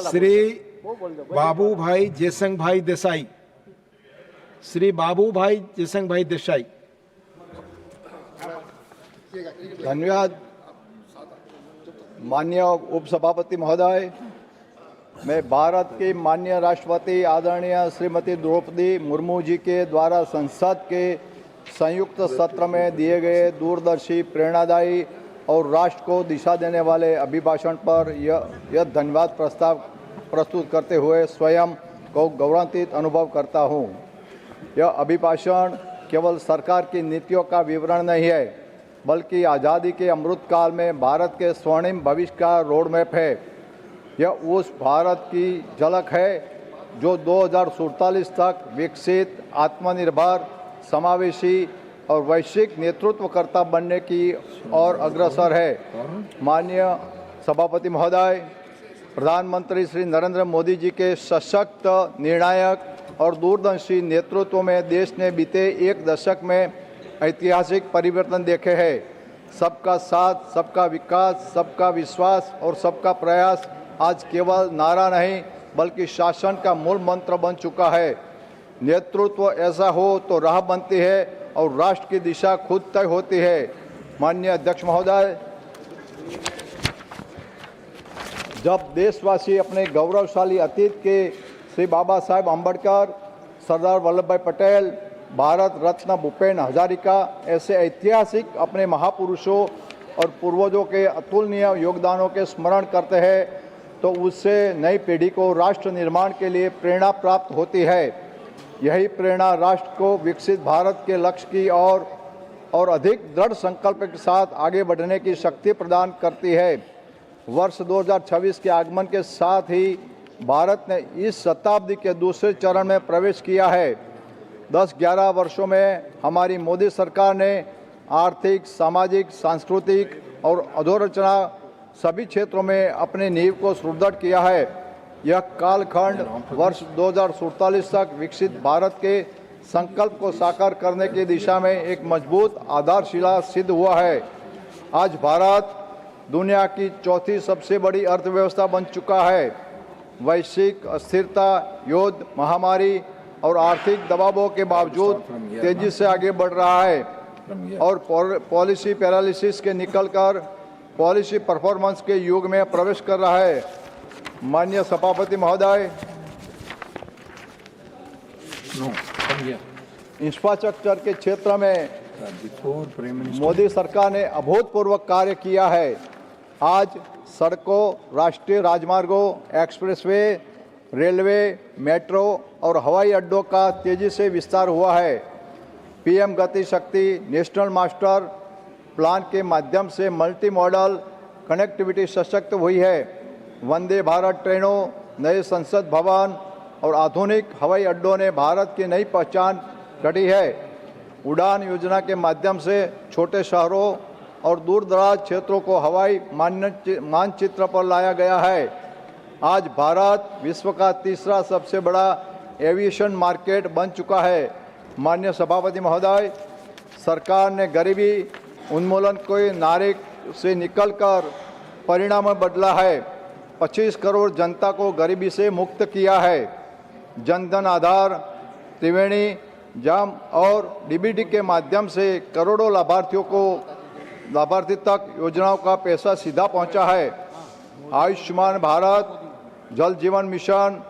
श्री बाबूभाई जयसंगभाई देसाई, श्री बाबूभाई जयसंगभाई देसाई। धन्यवाद माननीय उपसभापति महोदय। मैं भारत के माननीय राष्ट्रपति आदरणीय श्रीमती द्रौपदी मुर्मू जी के द्वारा संसद के संयुक्त सत्र में दिए गए दूरदर्शी, प्रेरणादायी और राष्ट्र को दिशा देने वाले अभिभाषण पर यह धन्यवाद प्रस्ताव प्रस्तुत करते हुए स्वयं को गौरवान्वित अनुभव करता हूँ। यह अभिभाषण केवल सरकार की नीतियों का विवरण नहीं है, बल्कि आज़ादी के अमृत काल में भारत के स्वर्णिम भविष्य का रोड मैप है। यह उस भारत की झलक है जो 2047 तक विकसित, आत्मनिर्भर, समावेशी और वैश्विक नेतृत्वकर्ता बनने की ओर अग्रसर है। माननीय सभापति महोदय, प्रधानमंत्री श्री नरेंद्र मोदी जी के सशक्त, निर्णायक और दूरदर्शी नेतृत्व में देश ने बीते एक दशक में ऐतिहासिक परिवर्तन देखे हैं। सबका साथ, सबका विकास, सबका विश्वास और सबका प्रयास आज केवल नारा नहीं, बल्कि शासन का मूल मंत्र बन चुका है। नेतृत्व ऐसा हो तो राह बनती है और राष्ट्र की दिशा खुद तय होती है। माननीय अध्यक्ष महोदय, जब देशवासी अपने गौरवशाली अतीत के श्री बाबा साहेब अम्बेडकर, सरदार वल्लभ भाई पटेल, भारत रत्न भूपेन हजारिका ऐसे ऐतिहासिक अपने महापुरुषों और पूर्वजों के अतुलनीय योगदानों के स्मरण करते हैं, तो उससे नई पीढ़ी को राष्ट्र निर्माण के लिए प्रेरणा प्राप्त होती है। यही प्रेरणा राष्ट्र को विकसित भारत के लक्ष्य की और अधिक दृढ़ संकल्प के साथ आगे बढ़ने की शक्ति प्रदान करती है। वर्ष 2026 के आगमन के साथ ही भारत ने इस शताब्दी के दूसरे चरण में प्रवेश किया है। 10-11 वर्षों में हमारी मोदी सरकार ने आर्थिक, सामाजिक, सांस्कृतिक और अधोरचना सभी क्षेत्रों में अपने नींव को सुदृढ़ किया है। यह कालखंड वर्ष 2047 तक विकसित भारत के संकल्प को साकार करने की दिशा में एक मजबूत आधारशिला सिद्ध हुआ है। आज भारत दुनिया की चौथी सबसे बड़ी अर्थव्यवस्था बन चुका है। वैश्विक अस्थिरता, युद्ध, महामारी और आर्थिक दबावों के बावजूद तेजी से आगे बढ़ रहा है और पॉलिसी पैरालिसिस के निकलकर पॉलिसी परफॉर्मेंस के युग में प्रवेश कर रहा है। माननीय सभापति महोदय, इंफ्रास्ट्रक्चर के क्षेत्र में मोदी सरकार ने अभूतपूर्व कार्य किया है। आज सड़कों, राष्ट्रीय राजमार्गों, एक्सप्रेसवे, रेलवे, मेट्रो और हवाई अड्डों का तेजी से विस्तार हुआ है। पीएम गति शक्ति नेशनल मास्टर प्लान के माध्यम से मल्टी मॉडल कनेक्टिविटी सशक्त हुई है। वंदे भारत ट्रेनों, नए संसद भवन और आधुनिक हवाई अड्डों ने भारत की नई पहचान गढ़ी है। उड़ान योजना के माध्यम से छोटे शहरों और दूरदराज क्षेत्रों को हवाई मानचित्र पर लाया गया है। आज भारत विश्व का तीसरा सबसे बड़ा एविएशन मार्केट बन चुका है। माननीय सभापति महोदय, सरकार ने गरीबी उन्मूलन के नारे से निकलकर परिणाम बदला है। 25 करोड़ जनता को गरीबी से मुक्त किया है। जनधन आधार, त्रिवेणी, जाम और डीबीटी के माध्यम से करोड़ों लाभार्थी तक योजनाओं का पैसा सीधा पहुंचा है। आयुष्मान भारत, जल जीवन मिशन,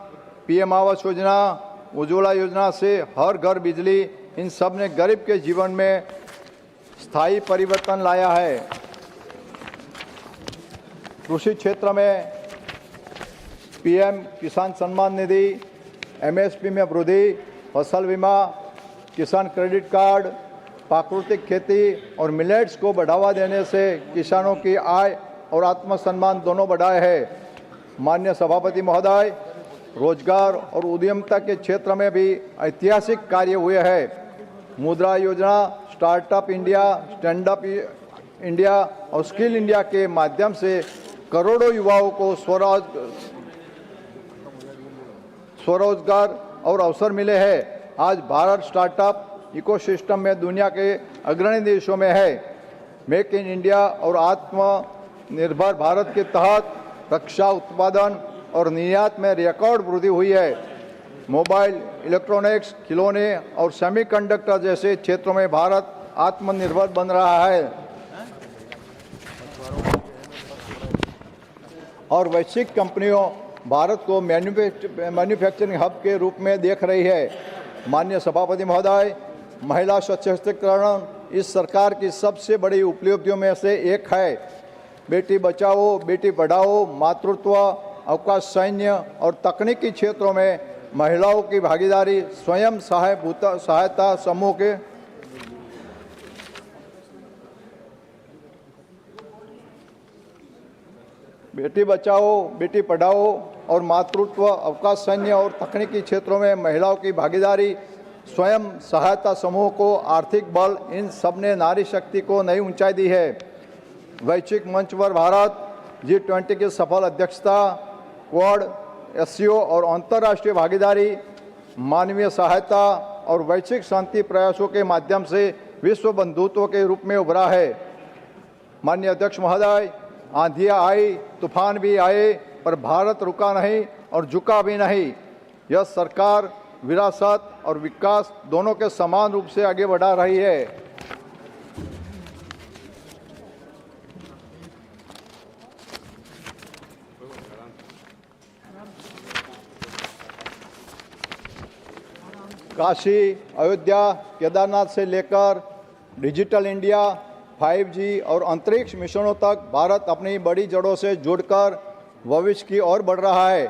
पीएम आवास योजना, उज्ज्वला योजना से हर घर बिजली, इन सब ने गरीब के जीवन में स्थायी परिवर्तन लाया है। कृषि क्षेत्र में पीएम किसान सम्मान निधि, एमएसपी में वृद्धि, फसल बीमा, किसान क्रेडिट कार्ड, प्राकृतिक खेती और मिलेट्स को बढ़ावा देने से किसानों की आय और आत्मसम्मान दोनों बढ़ाए हैं। माननीय सभापति महोदय, रोजगार और उद्यमिता के क्षेत्र में भी ऐतिहासिक कार्य हुए हैं। मुद्रा योजना, startup India, stand up India और स्किल इंडिया के माध्यम से करोड़ों युवाओं को स्वरोजगार और अवसर मिले हैं। आज भारत स्टार्टअप इकोसिस्टम में दुनिया के अग्रणी देशों में है। मेक इन इंडिया और आत्मनिर्भर भारत के तहत रक्षा उत्पादन और निर्यात में रिकॉर्ड वृद्धि हुई है। मोबाइल, इलेक्ट्रॉनिक्स, खिलौने और सेमीकंडक्टर जैसे क्षेत्रों में भारत आत्मनिर्भर बन रहा है और वैश्विक कंपनियों भारत को मैन्युफैक्चरिंग हब के रूप में देख रही है। माननीय सभापति महोदय, महिला सशक्तिकरण इस सरकार की सबसे बड़ी उपलब्धियों में से एक है। बेटी बचाओ, बेटी पढ़ाओ, मातृत्व, अवकाश, सैन्य और तकनीकी क्षेत्रों में महिलाओं की भागीदारी स्वयं सहायता समूह के बेटी बचाओ, बेटी पढ़ाओ और मातृत्व, अवकाश, सैन्य और तकनीकी क्षेत्रों में महिलाओं की भागीदारी स्वयं सहायता समूह को आर्थिक बल, इन सब ने नारी शक्ति को नई ऊंचाई दी है। वैश्विक मंच पर भारत G20 की सफल अध्यक्षता, क्वाड, SCO और अंतर्राष्ट्रीय भागीदारी, मानवीय सहायता और वैश्विक शांति प्रयासों के माध्यम से विश्व बंधुत्व के रूप में उभरा है। माननीय अध्यक्ष महोदय, आंधियाँ आई, तूफान भी आए, पर भारत रुका नहीं और झुका भी नहीं। यह सरकार विरासत और विकास दोनों के समान रूप से आगे बढ़ा रही है। काशी, अयोध्या, केदारनाथ से लेकर डिजिटल इंडिया, 5G और अंतरिक्ष मिशनों तक भारत अपनी बड़ी जड़ों से जुड़कर भविष्य की ओर बढ़ रहा है।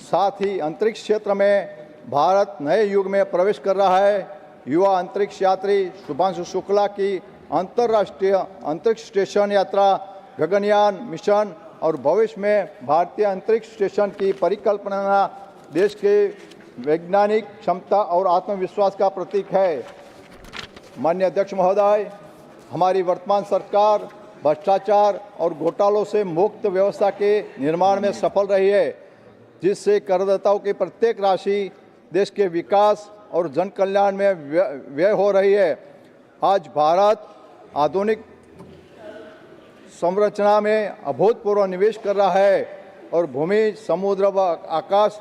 साथ ही अंतरिक्ष क्षेत्र में भारत नए युग में प्रवेश कर रहा है। युवा अंतरिक्ष यात्री शुभांशु शुक्ला की अंतर्राष्ट्रीय अंतरिक्ष स्टेशन यात्रा, गगनयान मिशन और भविष्य में भारतीय अंतरिक्ष स्टेशन की परिकल्पना देश के वैज्ञानिक क्षमता और आत्मविश्वास का प्रतीक है। माननीय अध्यक्ष महोदय, हमारी वर्तमान सरकार भ्रष्टाचार और घोटालों से मुक्त व्यवस्था के निर्माण में सफल रही है, जिससे करदाताओं की प्रत्येक राशि देश के विकास और जन कल्याण में व्यय हो रही है। आज भारत आधुनिक संरचना में अभूतपूर्व निवेश कर रहा है और भूमि, समुद्र व आकाश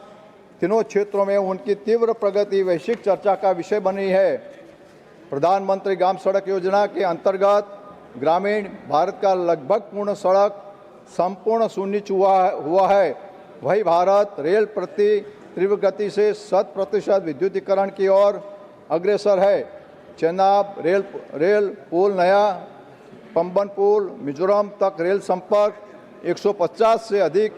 तीनों क्षेत्रों में उनकी तीव्र प्रगति वैश्विक चर्चा का विषय बनी है। प्रधानमंत्री ग्राम सड़क योजना के अंतर्गत ग्रामीण भारत का लगभग पूर्ण सड़क संपूर्ण सुनिश्चित हुआ है। वही भारत रेल प्रति तीव्र गति से 100% विद्युतीकरण की ओर अग्रसर है। चेनाब रेल पुल, नया पंबन पुल, मिजोरम तक रेल संपर्क, 150 से अधिक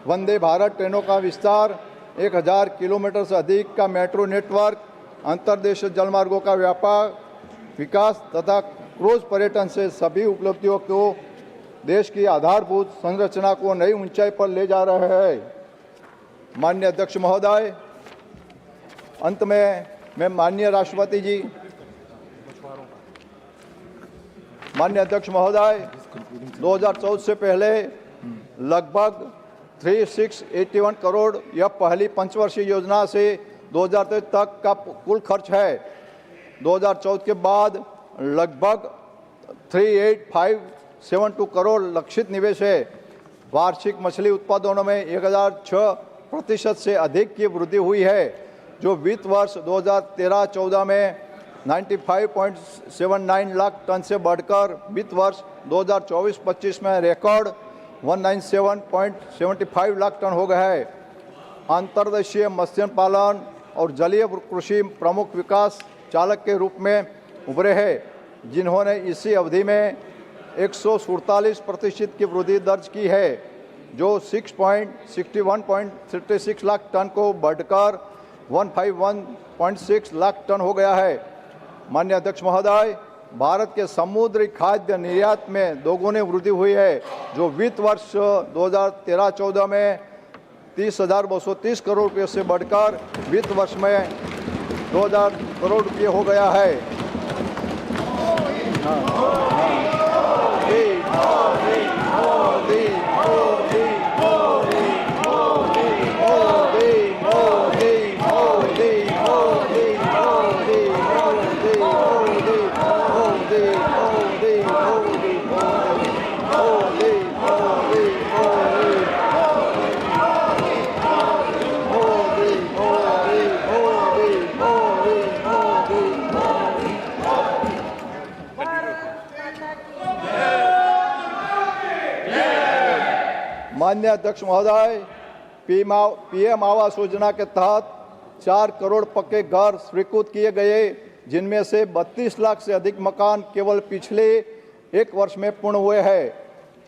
वंदे भारत ट्रेनों का विस्तार, 1000 किलोमीटर से अधिक का मेट्रो नेटवर्क, अंतर्देशीय जलमार्गों का व्यापक विकास तथा क्रूज पर्यटन से सभी उपलब्धियों को देश की आधारभूत संरचना को नई ऊंचाई पर ले जा रहे हैं। माननीय अध्यक्ष महोदय, अंत में मैं माननीय राष्ट्रपति जी, माननीय अध्यक्ष महोदय, 2014 से पहले लगभग 3681 करोड़ यह पहली पंचवर्षीय योजना से 2023 तक का कुल खर्च है। 2014 के बाद लगभग 38572 करोड़ लक्षित निवेश है। वार्षिक मछली उत्पादनों में 1006% से अधिक की वृद्धि हुई है, जो वित्त वर्ष 2013-14 में 95.79 लाख टन से बढ़कर वित्त वर्ष 2024-25 में रिकॉर्ड 197.75 लाख टन हो गया है। अंतर्देशीय मत्स्य पालन और जलीय कृषि प्रमुख विकास चालक के रूप में उभरे हैं, जिन्होंने इसी अवधि में 147% की वृद्धि दर्ज की है, जो 61.36 लाख टन को बढ़कर 151.6 लाख टन हो गया है। माननीय अध्यक्ष महोदय, भारत के समुद्री खाद्य निर्यात में दोगुनी वृद्धि हुई है, जो वित्त वर्ष 2013-14 में 30,230 करोड़ रुपये से बढ़कर वित्त वर्ष में 2,000 करोड़ रुपये हो गया है। माननीय अध्यक्ष महोदय, पीएम आवास योजना के तहत 4 करोड़ पक्के घर स्वीकृत किए गए, जिनमें से 32 लाख से अधिक मकान केवल पिछले 1 वर्ष में पूर्ण हुए हैं।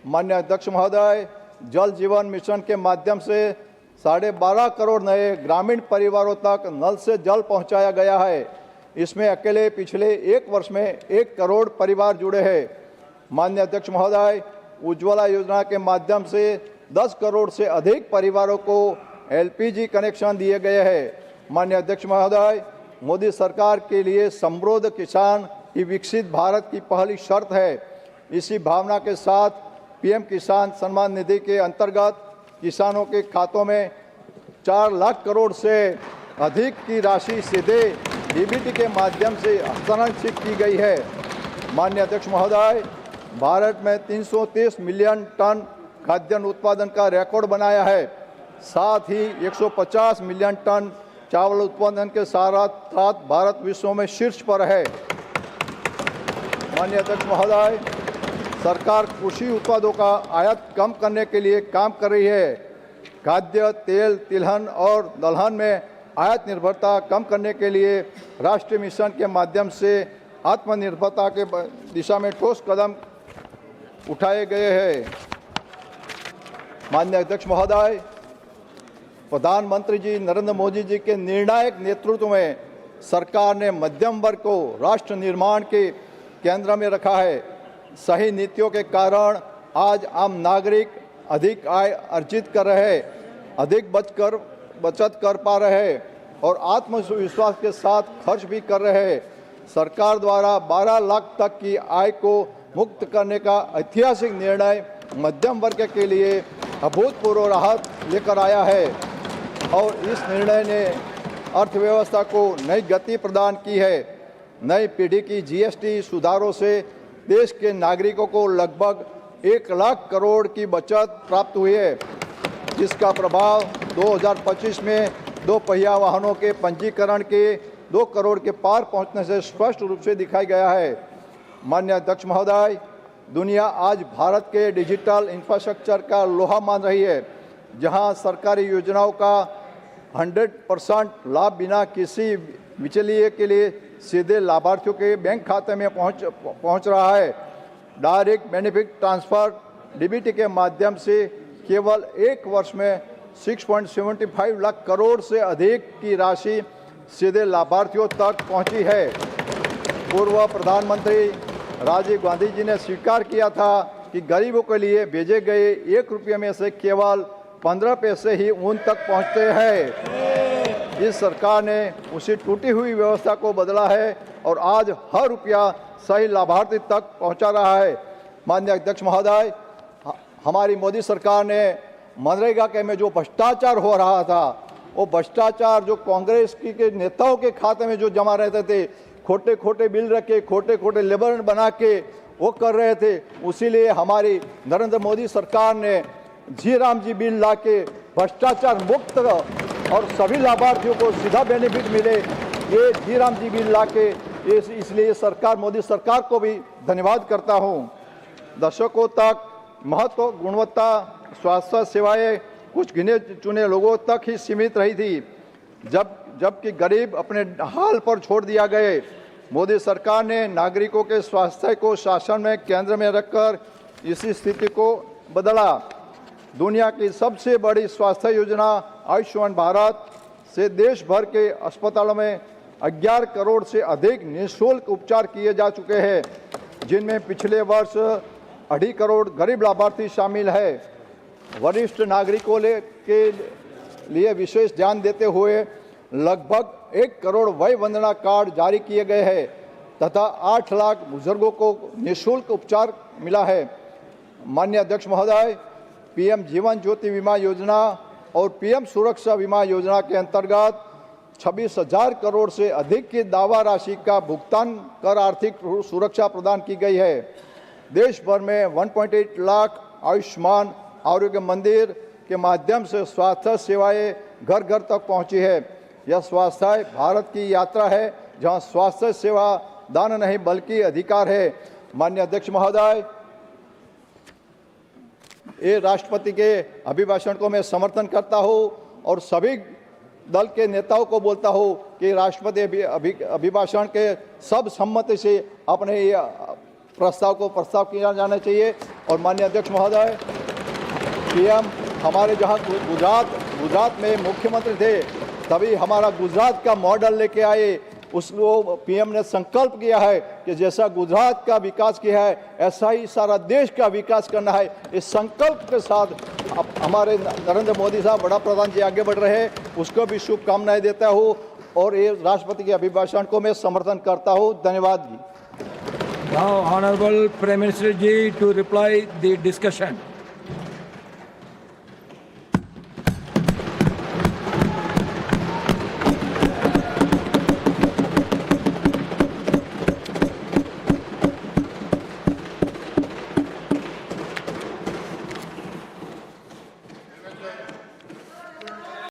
माननीय अध्यक्ष महोदय, जल जीवन मिशन के माध्यम से 12.5 करोड़ नए ग्रामीण परिवारों तक नल से जल पहुंचाया गया है। इसमें अकेले पिछले 1 वर्ष में 1 करोड़ परिवार जुड़े हैं। माननीय अध्यक्ष महोदय, उज्ज्वला योजना के माध्यम से 10 करोड़ से अधिक परिवारों को एलपीजी कनेक्शन दिए गए हैं। माननीय अध्यक्ष महोदय, मोदी सरकार के लिए समृद्ध किसान ही विकसित भारत की पहली शर्त है। इसी भावना के साथ पीएम किसान सम्मान निधि के अंतर्गत किसानों के खातों में 4 लाख करोड़ से अधिक की राशि सीधे डीबीटी के माध्यम से हस्तांतरित की गई है। माननीय अध्यक्ष महोदय, भारत में 330 मिलियन टन खाद्यान्न उत्पादन का रिकॉर्ड बनाया है। साथ ही 150 मिलियन टन चावल उत्पादन के साथ भारत विश्व में शीर्ष पर है। माननीय अध्यक्ष महोदय, सरकार कृषि उत्पादों का आयात कम करने के लिए काम कर रही है। खाद्य, तेल, तिलहन और दलहन में आयात निर्भरता कम करने के लिए राष्ट्रीय मिशन के माध्यम से आत्मनिर्भरता के दिशा में ठोस कदम उठाए गए हैं। माननीय अध्यक्ष महोदय, प्रधानमंत्री जी नरेंद्र मोदी जी के निर्णायक नेतृत्व में सरकार ने मध्यम वर्ग को राष्ट्र निर्माण के केंद्र में रखा है। सही नीतियों के कारण आज आम नागरिक अधिक आय अर्जित कर रहे हैं, अधिक बचत कर पा रहे हैं और आत्मविश्वास के साथ खर्च भी कर रहे हैं। सरकार द्वारा 12 लाख तक की आय को मुक्त करने का ऐतिहासिक निर्णय मध्यम वर्ग के लिए अभूतपूर्व राहत लेकर आया है और इस निर्णय ने अर्थव्यवस्था को नई गति प्रदान की है। नई पीढ़ी की जीएसटी सुधारों से देश के नागरिकों को लगभग 1 लाख करोड़ की बचत प्राप्त हुई है, जिसका प्रभाव 2025 में 2 पहिया वाहनों के पंजीकरण के 2 करोड़ के पार पहुंचने से स्पष्ट रूप से दिखाई गया है। माननीय अध्यक्ष महोदय, दुनिया आज भारत के डिजिटल इंफ्रास्ट्रक्चर का लोहा मान रही है, जहां सरकारी योजनाओं का 100% लाभ बिना किसी बिचौलिए के लिए सीधे लाभार्थियों के बैंक खाते में पहुंच रहा है। डायरेक्ट बेनिफिट ट्रांसफर डीबीटी के माध्यम से केवल 1 वर्ष में 6.75 लाख करोड़ से अधिक की राशि सीधे लाभार्थियों तक पहुंची है। पूर्व प्रधानमंत्री राजीव गांधी जी ने स्वीकार किया था कि गरीबों के लिए भेजे गए 1 रुपये में से केवल 15 पैसे ही उन तक पहुंचते हैं। इस सरकार ने उसी टूटी हुई व्यवस्था को बदला है और आज हर रुपया सही लाभार्थी तक पहुंचा रहा है। माननीय अध्यक्ष महोदय, हमारी मोदी सरकार ने मनरेगा के में जो भ्रष्टाचार हो रहा था, वो भ्रष्टाचार जो कांग्रेस के नेताओं के खाते में जो जमा रहते थे, खोटे खोटे बिल रखे, खोटे खोटे लेबर बना के वो कर रहे थे, उसीलिए हमारी नरेंद्र मोदी सरकार ने जी राम जी बिल ला के भ्रष्टाचार मुक्त और सभी लाभार्थियों को सीधा बेनिफिट मिले, ये जी राम जी बिल ला के, इसलिए सरकार, मोदी सरकार को भी धन्यवाद करता हूँ। दशकों तक महत्व गुणवत्ता स्वास्थ्य सेवाएं कुछ गिने चुने लोगों तक ही सीमित रही थी, जबकि गरीब अपने हाल पर छोड़ दिया गए। मोदी सरकार ने नागरिकों के स्वास्थ्य को शासन में केंद्र में रखकर इसी स्थिति को बदला। दुनिया की सबसे बड़ी स्वास्थ्य योजना आयुष्मान भारत से देश भर के अस्पतालों में 11 करोड़ से अधिक निःशुल्क उपचार किए जा चुके हैं, जिनमें पिछले वर्ष 2.5 करोड़ गरीब लाभार्थी शामिल है। वरिष्ठ नागरिकों के लिए विशेष ध्यान देते हुए लगभग 1 करोड़ वय वंदना कार्ड जारी किए गए हैं तथा 8 लाख बुजुर्गों को निःशुल्क उपचार मिला है। माननीय अध्यक्ष महोदय, पीएम जीवन ज्योति बीमा योजना और पीएम सुरक्षा बीमा योजना के अंतर्गत 26,000 करोड़ से अधिक की दावा राशि का भुगतान कर आर्थिक सुरक्षा प्रदान की गई है। देश भर में 1.8 लाख आयुष्मान आरोग्य मंदिर के माध्यम से स्वास्थ्य सेवाएं घर घर तक पहुंची है। यह स्वास्थ्य भारत की यात्रा है, जहां स्वास्थ्य सेवा दान नहीं बल्कि अधिकार है। माननीय अध्यक्ष महोदय, ये राष्ट्रपति के अभिभाषण को मैं समर्थन करता हूँ और सभी दल के नेताओं को बोलता हूँ कि राष्ट्रपति अभिभाषण के सब सम्मति से अपने ये प्रस्ताव किया जाना चाहिए। और माननीय अध्यक्ष महोदय, पीएम हमारे जहाँ गुजरात में मुख्यमंत्री थे तभी हमारा गुजरात का मॉडल लेके आए। उसको पीएम ने संकल्प किया है कि जैसा गुजरात का विकास किया है ऐसा ही सारा देश का विकास करना है। इस संकल्प के साथ हमारे नरेंद्र मोदी साहब वड़ा प्रधान जी आगे बढ़ रहे हैं, उसको भी शुभकामनाएं देता हूँ और ये राष्ट्रपति के अभिभाषण को मैं समर्थन करता हूँ। धन्यवाद जी। Now, Honorable Prime Minister ji to reply the discussion.